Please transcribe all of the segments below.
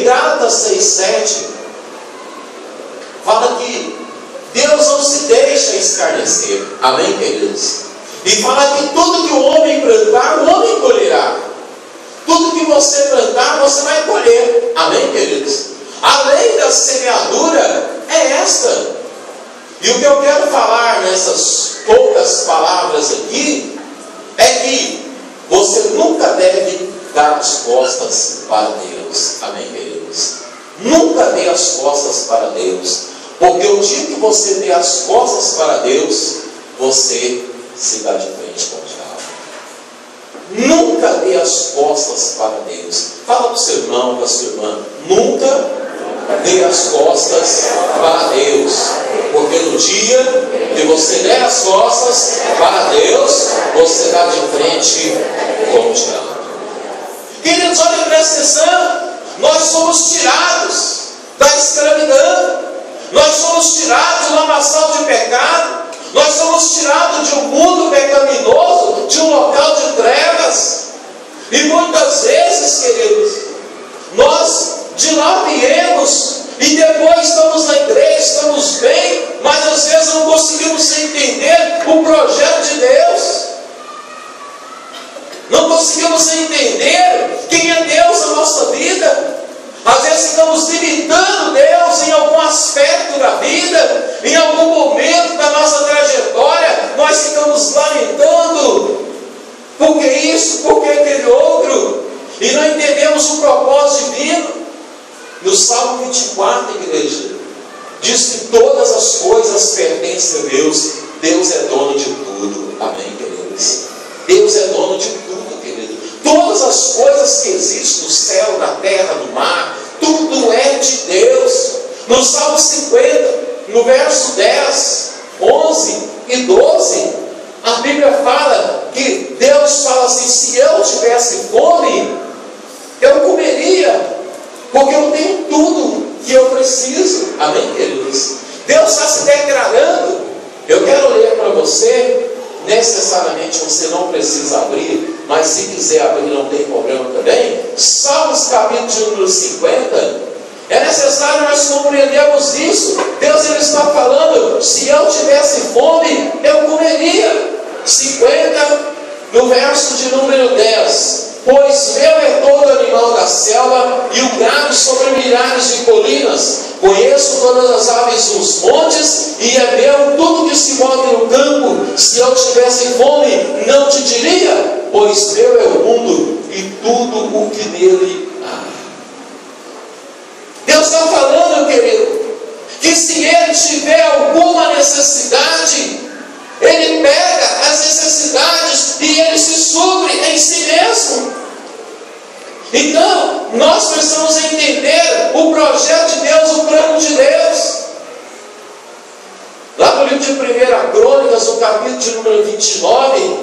Em Gálatas 6,7, fala que Deus não se deixa escarnecer. Amém, queridos? E fala que tudo que o homem plantar, o homem colherá. Tudo que você plantar, você vai colher. Amém, queridos? A lei da semeadura é esta. E o que eu quero falar nessas poucas palavras aqui é que você nunca deve dar as costas para Deus. Amém, queridos? Nunca dê as costas para Deus. Porque o dia que você dê as costas para Deus, você se dá de frente com o diabo. Nunca dê as costas para Deus. Fala para o seu irmão, para a sua irmã. Nunca dê as costas para Deus. Porque no dia que você der as costas para Deus, você dá de frente com o diabo. Queridos, olhem, presta atenção. Nós somos tirados da escravidão. Nós somos tirados de uma nação de pecado. Nós somos tirados de um mundo pecaminoso, de um local de trevas. E muitas vezes, queridos, nós de lá viemos e depois estamos na igreja, estamos bem, mas às vezes não conseguimos entender o projeto de Deus. Não conseguimos entender quem é Deus na nossa vida. Às vezes ficamos limitando Deus em algum aspecto da vida, em algum momento da nossa trajetória, nós ficamos lamentando, por que isso, por que aquele outro, e não entendemos o propósito divino. No Salmo 24, igreja, diz que todas as coisas pertencem a Deus. Deus é dono de tudo. Amém, queridos? Deus é dono de tudo, querido. Todas as coisas que existem no céu, na terra, no mar, tudo é de Deus. No Salmo 50, no verso 10, 11 e 12, a Bíblia fala que Deus fala assim: se eu tivesse fome, eu comeria, porque eu tenho tudo que eu preciso. Amém, queridos? Deus está se declarando. Eu quero ler para você. Necessariamente você não precisa abrir, mas se quiser abrir não tem problema também. Salmos capítulo número 50. É necessário nós compreendermos isso. Deus ele está falando: se eu tivesse fome, eu comeria. 50, no verso de número 10. Pois meu é todo animal da selva, e o gado sobre milhares de colinas. Conheço todas as aves dos montes, e é meu tudo que se move no campo. Se eu tivesse fome, não te diria, pois meu é o mundo e tudo o que nele há. Deus está falando, querido, que se ele tiver alguma necessidade, ele pega as necessidades e ele se supre em si mesmo. Então, nós precisamos entender o projeto de Deus, o plano de Deus. Lá no livro de 1 Crônicas, no capítulo de número 29,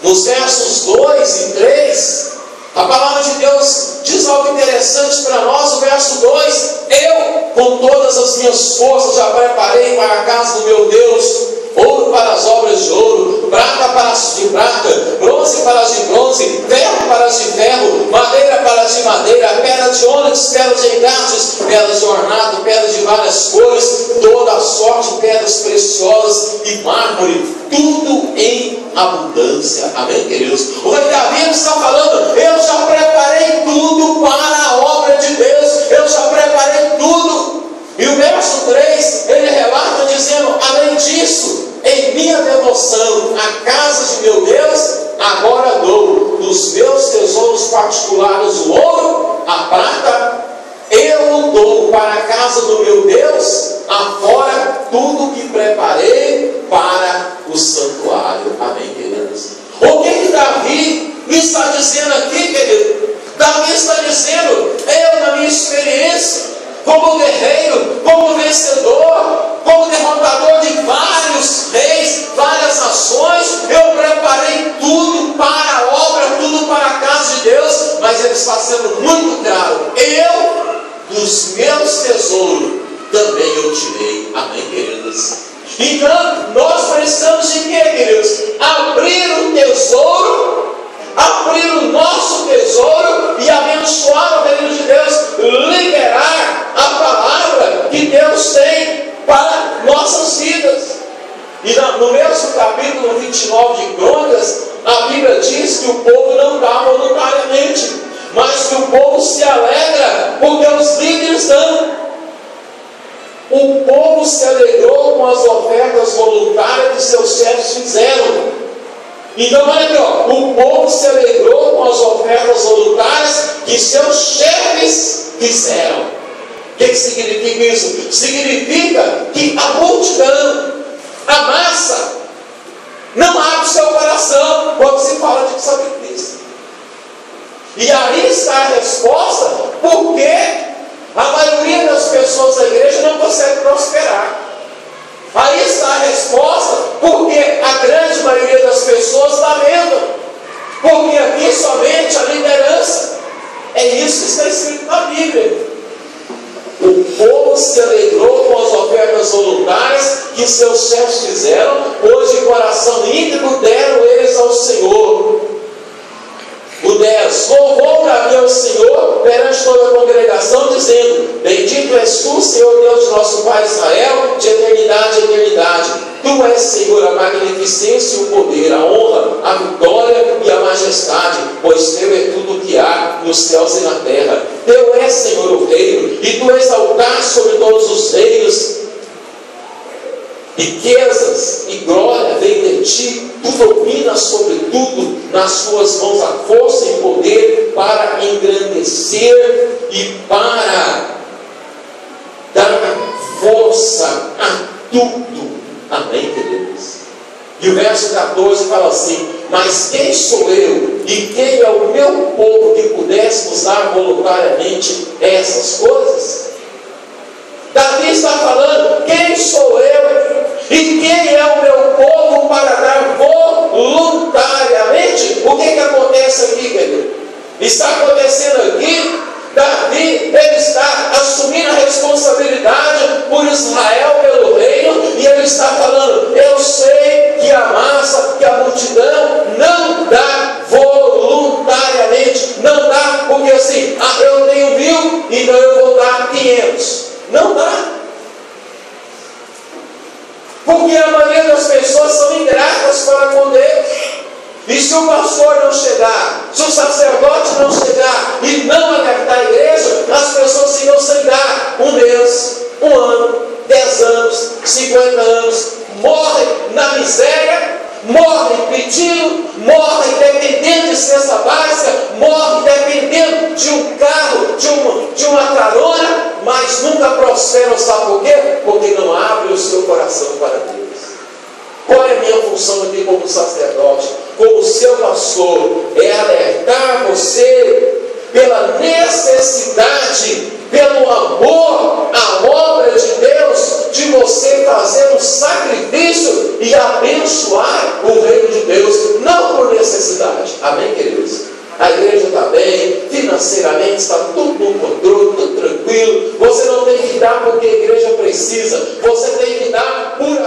nos versos 2 e 3, a palavra de Deus diz algo interessante para nós. O verso 2: eu, com todas as minhas forças, já preparei para a casa do meu Deus ouro para as obras de ouro, prata para as de prata, bronze para as de bronze, ferro para as de ferro, madeira para as de madeira, pedra de ônix, pedra de engates, pedras de ornato, pedras de várias cores, toda sorte de pedras preciosas e mármore, tudo em abundância. Amém, queridos? O rei Davi está falando: eu já preparei tudo para a obra de Deus, eu já preparei tudo. E o verso 3, ele relata dizendo: além disso, em minha devoção à casa de meu Deus, agora dou dos meus tesouros particulares o ouro, a prata, eu dou para a casa do meu Deus, afora tudo que preparei para o santuário. Amém, queridos? O que Davi está dizendo aqui, querido? Davi está dizendo: eu, na minha experiência, como guerreiro, como vencedor, como derrotador de vários reis, várias nações, eu preparei tudo para a obra, tudo para a casa de Deus. Mas ele está sendo muito claro: eu, dos meus tesouros, também eu tirei. Amém, queridos? Então, nós precisamos de quê, queridos? Abrir o tesouro abrir o nosso tesouro e abençoar o reino de Deus, liberar a palavra que Deus tem para nossas vidas. E no mesmo capítulo 29 de Crônicas, a Bíblia diz que o povo não dá voluntariamente, mas que o povo se alegra porque os líderes dão. O povo se alegrou com as ofertas voluntárias que seus chefes fizeram. Então olha aqui, o povo se alegrou com as ofertas voluntárias que seus chefes fizeram. O que significa isso? Significa que a multidão, a massa, não abre seu coração quando se fala de sacrifício. E aí está a resposta, porque a maioria das pessoas da igreja não consegue prosperar. Aí está a resposta, porque a grande maioria das pessoas lamentam, porque aqui somente a liderança. É isso que está escrito na Bíblia. O povo se alegrou com as ofertas voluntárias que seus chefes fizeram, pois de coração íntegro deram eles ao Senhor. O 10, louvou Davi ao Senhor perante toda a congregação, dizendo: bendito és tu, Senhor Deus de nosso Pai Israel, de eternidade em eternidade. Tu és, Senhor, a magnificência e o poder, a honra, a vitória e a majestade, pois teu é tudo o que há nos céus e na terra. Teu és, Senhor, o reino, e tu exaltaste sobre todos os reinos. Riquezas e glória vem de ti, tu dominas sobre tudo, nas tuas mãos a força e poder para engrandecer e para dar força a tudo. Amém, queridos? E o verso 14 fala assim: mas quem sou eu e quem é o meu povo que pudéssemos dar voluntariamente essas coisas? Davi está falando: quem sou eu e quem é o meu povo para dar voluntariamente? O que acontece aqui, querido? Está acontecendo aqui, Davi, ele está assumindo a responsabilidade por Israel, pelo reino, e ele está falando: eu sei que a massa, que a multidão não dá voluntariamente, não dá porque assim, eu tenho 1000, então eu vou dar 500. Não dá. Porque a maioria das pessoas são ingratas para com Deus. E se o pastor não chegar, se o sacerdote não chegar e não alertar a igreja, as pessoas ficam sem dar 1 mês, 1 ano, 10 anos, 50 anos, morrem na miséria, morrem pedindo, morrem dependendo de cesta básica, morrem dependendo de um carro, de uma carona, mas nunca prosperam. Sabe por quê? Porque não abre o seu coração para Deus. Qual é a minha função aqui como sacerdote, como seu pastor? É alertar você pela necessidade, pelo amor à obra de Deus, de você fazer um sacrifício e abençoar o reino de Deus, não por necessidade. Amém, queridos? A igreja está bem, financeiramente está tudo no controle, tudo tranquilo. Você não tem que dar porque a igreja precisa, você tem que dar por